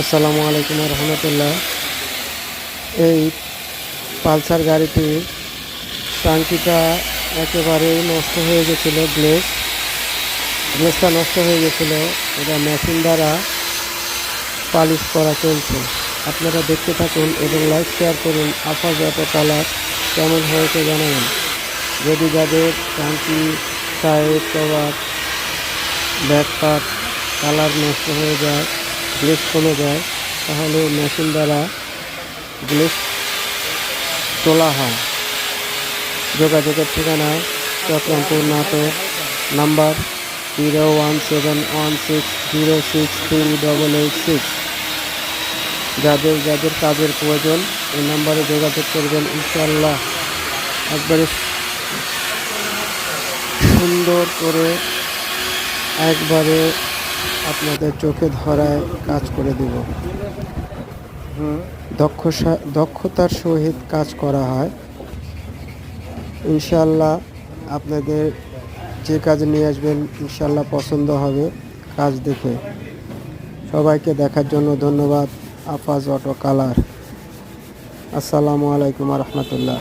আসসালামু আলাইকুম রহমতুল্লাহ। এই পালসার গাড়িটির টাঙ্কিটা একেবারেই নষ্ট হয়ে গেছিলো। গ্লেসটা নষ্ট হয়ে গেছিলো। এটা মেশিন দ্বারা পালিশ করা চলছে। আপনারা দেখতে থাকুন এবং লাইক শেয়ার করুন। আফাজ অটো কালার কেমন হয়েছে জানাবেন। যদি যাদের টাঙ্কি, tyre, cover, back part colour নষ্ট হয়ে যায়, গ্লেস কমে যায়, তাহলে মেশিন দ্বারা গ্লেস তোলা হয়। যোগাযোগের ঠিকানা চক্রামপুর, নাটোর। নাম্বার 01716063886। যাদের কাজের প্রয়োজন এই নাম্বারে যোগাযোগ করবেন। ইনশাআল্লাহ একবারে সুন্দর করে একবারে আপনাদের চোখে ধরায় কাজ করে দেব। দক্ষতার সহিত কাজ করা হয়। ইনশাআল্লাহ আপনাদের যে কাজ নিয়ে আসবেন ইনশাআল্লাহ পছন্দ হবে কাজ দেখে। সবাইকে দেখার জন্য ধন্যবাদ। Afaz auto colour. আসসালামু আলাইকুম রহমতুল্লাহ।